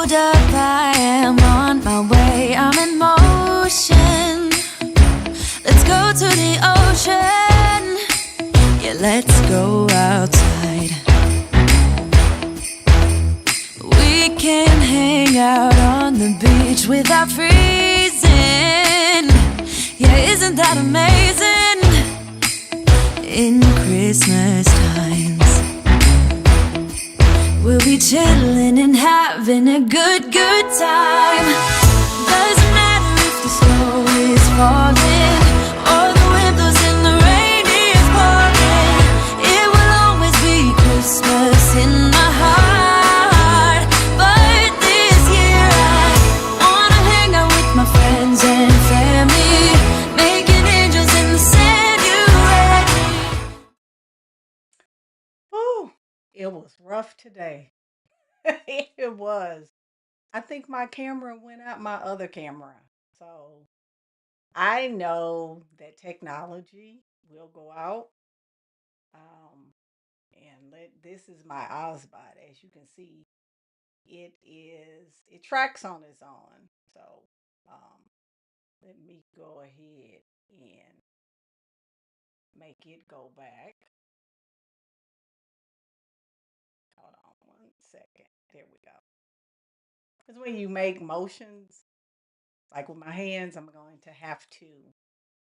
Hold up, I am on my way, I'm in motion. Let's go to the ocean. Yeah, let's go outside. We can hang out on the beach without freezing. Yeah, isn't that amazing? In Christmas times, we'll be chilling and having a good time. Doesn't matter if the snow is falling or the wind blows and the rain is pouring. It will always be Christmas in my heart. But this year I wanna hang out with my friends and family, making angels in the sand. You ready? Ooh, it was rough today. It was. I think my camera went out, my other camera. So I know that technology will go out. Um, this is my Ozbot. As you can see, it tracks on its own. So um, let me go ahead and make it go back. Hold on 1 second. There we go. Because when you make motions, like with my hands, I'm going to have to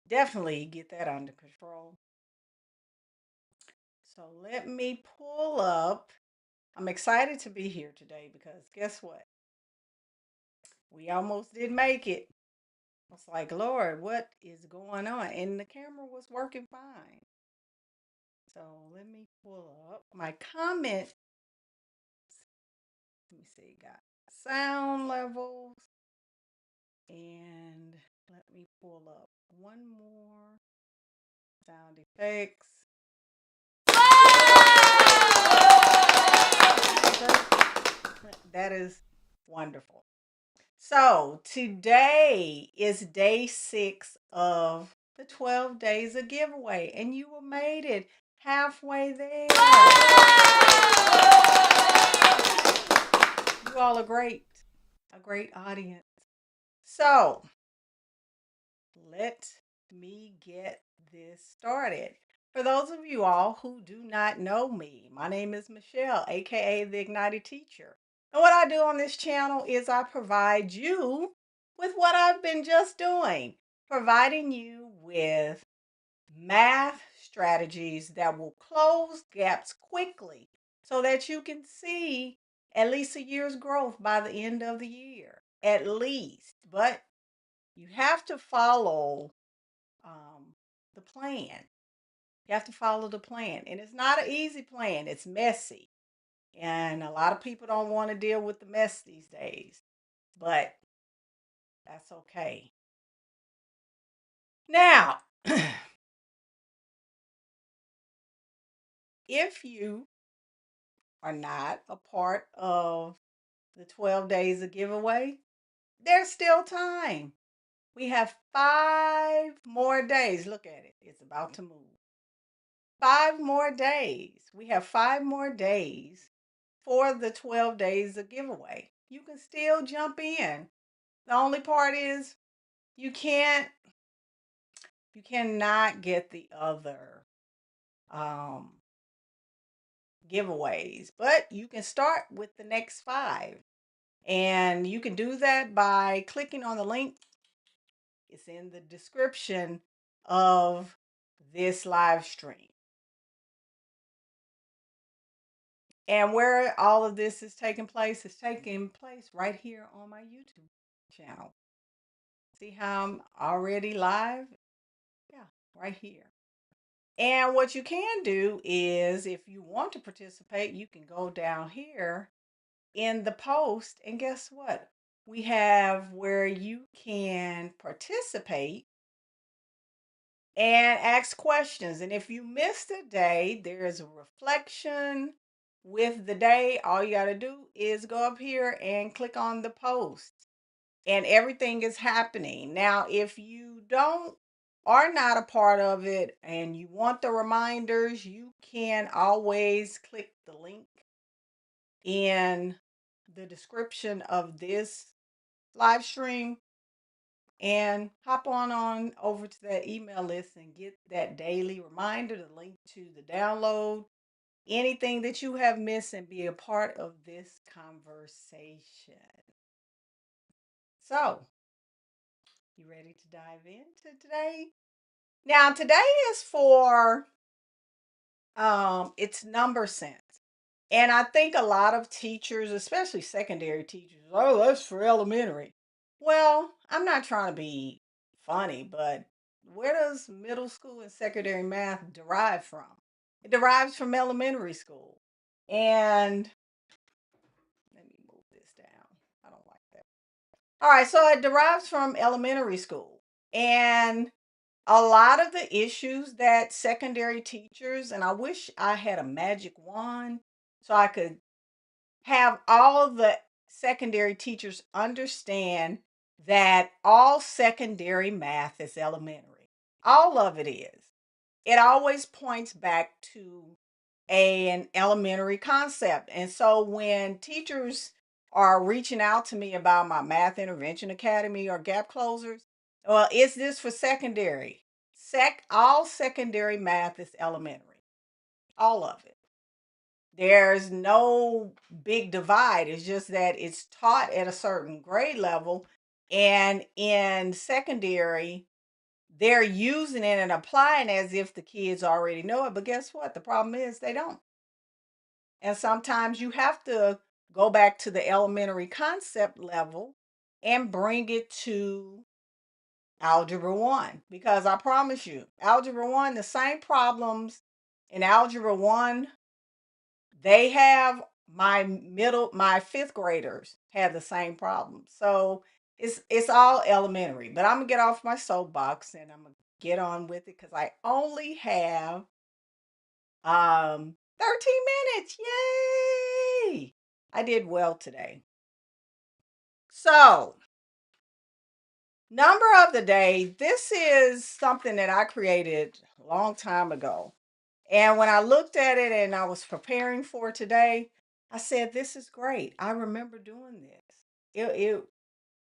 definitely get that under control. So let me pull up. I'm excited to be here today because guess what? We almost did make it. I was like, Lord, what is going on? And the camera was working fine. So let me pull up my comments. Let me see, got sound levels. And let me pull up one more sound effects. That is wonderful. So today is day 6 of the 12 days of giveaway, and you made it halfway there. You all are great, a great audience. So let me get this started. For those of you all who do not know me, my name is Michelle, aka the Ignited Teacher. And what I do on this channel is I provide you with what I've been just doing, providing you with math strategies that will close gaps quickly so that you can see at least a year's growth by the end of the year, at least. But you have to follow the plan. You have to follow the plan. And it's not an easy plan, it's messy. And a lot of people don't want to deal with the mess these days, but that's okay. Now, if you are not a part of the 12 days of giveaway, there's still time. We have 5 more days. Look at it, it's about to move. 5 more days. We have 5 more days for the 12 days of giveaway. You can still jump in. The only part is you cannot get the other um, giveaways, but you can start with the next 5. And you can do that by clicking on the link. It's in the description of this live stream. And where all of this is taking place right here on my YouTube channel. See how I'm already live? Yeah, right here. And what you can do is, if you want to participate, you can go down here in the post, and guess what? We have where you can participate and ask questions. And if you missed a day, there is a reflection with the day. All you got to do is go up here and click on the post, and everything is happening. Now, if you don't are not a part of it and you want the reminders, you can always click the link in the description of this live stream and hop on over to that email list and get that daily reminder, the link to the download, anything that you have missed, and be a part of this conversation. So, you ready to dive into today? Now, today is for it's number sense. And I think a lot of teachers, especially secondary teachers, oh, that's for elementary. Well, I'm not trying to be funny, but where does middle school and secondary math derive from? It derives from elementary school. And let me move this down. I don't like that. All right, so it derives from elementary school. And a lot of the issues that secondary teachers, and I wish I had a magic wand so I could have all of the secondary teachers understand that all secondary math is elementary. All of it is. It always points back to an elementary concept. And so when teachers are reaching out to me about my Math Intervention Academy or Gap Closers, well, is this for secondary? All secondary math is elementary. All of it. There's no big divide. It's just that it's taught at a certain grade level. And in secondary, they're using it and applying as if the kids already know it. But guess what? The problem is they don't. And sometimes you have to go back to the elementary concept level and bring it to Algebra 1. Because I promise you, Algebra 1, the same problems in Algebra 1 they have my fifth graders had the same problem. So it's all elementary. But I'm gonna get off my soapbox and I'm gonna get on with it because I only have 13 minutes. Yay! I did well today. So number of the day, this is something that I created a long time ago. And when I looked at it and I was preparing for today, I said, this is great. I remember doing this.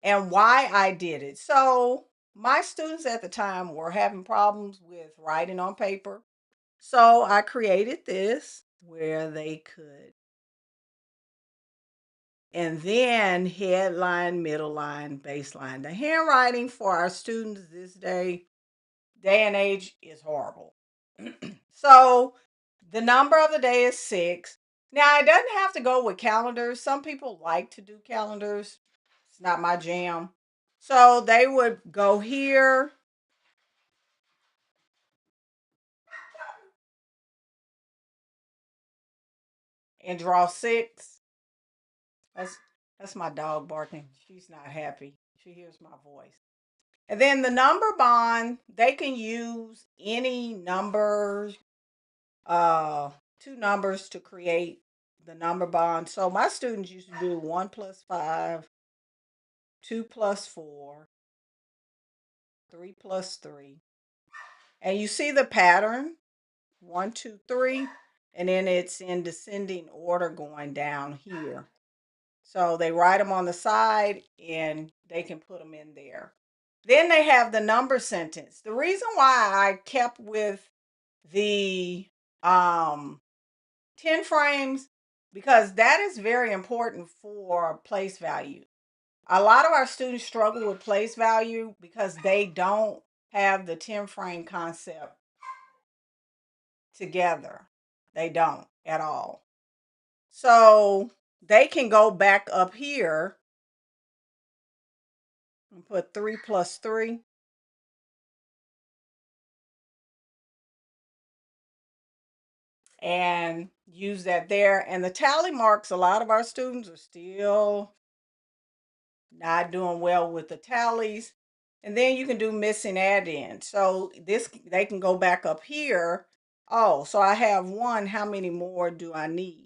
And why I did it. So my students at the time were having problems with writing on paper. So I created this where they could, and then headline, middle line, baseline. The handwriting for our students this day and age is horrible. So the number of the day is 6. Now, it doesn't have to go with calendars. Some people like to do calendars. It's not my jam. So they would go here and draw 6. That's my dog barking. She's not happy. She hears my voice. And then the number bond, they can use any numbers, 2 numbers to create the number bond. So my students used to do 1 plus 5, 2 plus 4, 3 plus 3. And you see the pattern 1, 2, 3, and then it's in descending order going down here. So they write them on the side and they can put them in there. Then they have the number sentence. The reason why I kept with the 10 frames, because that is very important for place value. A lot of our students struggle with place value because they don't have the 10 frame concept together. They don't at all. So they can go back up here and put 3 plus 3. And use that there. And the tally marks, a lot of our students are still not doing well with the tallies. And then you can do missing add-in. So this, they can go back up here. Oh, so I have 1. How many more do I need?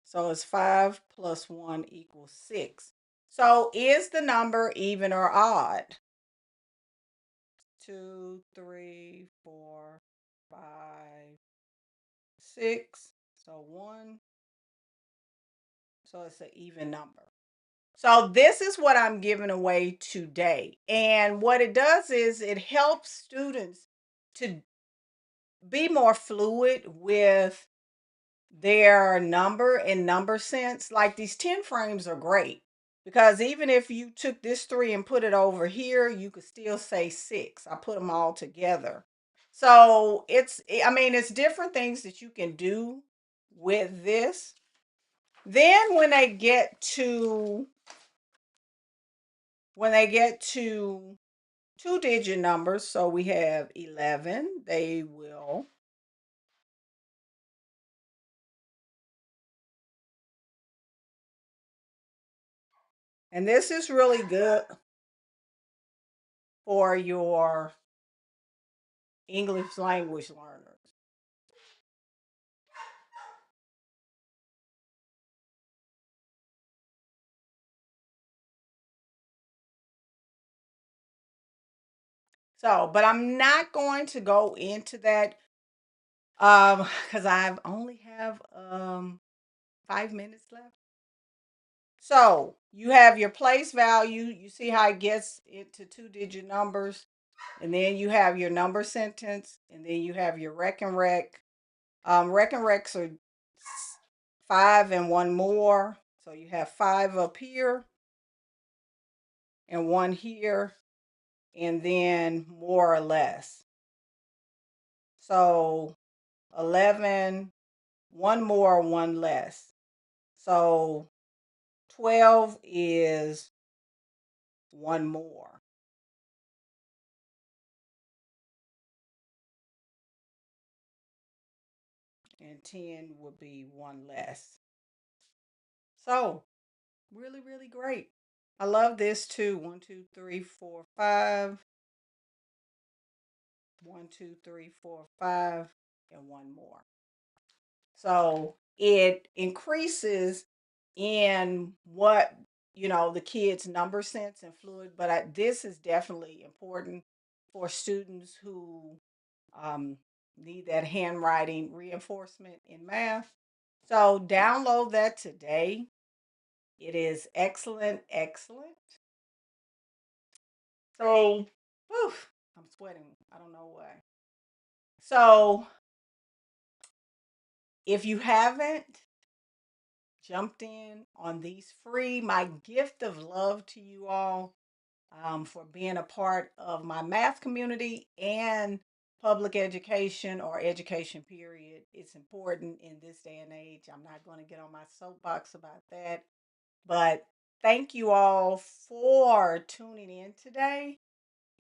So it's 5 plus 1 equals 6. So is the number even or odd? 2, 3, 4, 5, 6. So 1. So it's an even number. So this is what I'm giving away today. And what it does is it helps students to be more fluid with their number and number sense. Like these 10 frames are great because even if you took this 3 and put it over here, you could still say 6. I put them all together. So I mean, it's different things that you can do with this. Then when they get to two-digit numbers, so we have 11, they will and this is really good for your English language learners. So, but I'm not going to go into that because I've only have 5 minutes left. So you have your place value. You see how it gets into two-digit numbers, and then you have your number sentence, and then you have your rec and rec. Rec and recs are 5 and one more. So you have 5 up here and 1 here, and then more or less. So 11, 1 more, 1 less. So 12 is 1 more. And 10 would be 1 less. So really, really great. I love this too. 1, 2, 3, 4, 5. 1, 2, 3, 4, 5, and 1 more. So it increases in what the kids' number sense and fluid. But this is definitely important for students who um, need that handwriting reinforcement in math. So download that today. It is excellent, excellent. So, whew, I'm sweating. I don't know why. So if you haven't jumped in on these free, my gift of love to you all for being a part of my math community and public education or education period. It's important in this day and age. I'm not going to get on my soapbox about that, but thank you all for tuning in today.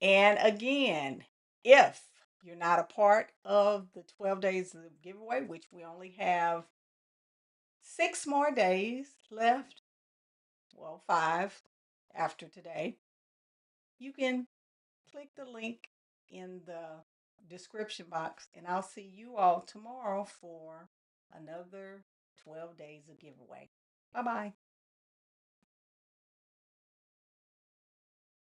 And again, if you're not a part of the 12 days of giveaway, which we only have 6 more days left, well, 5 after today, you can click the link in the description box, and I'll see you all tomorrow for another 12 days of giveaway. Bye bye.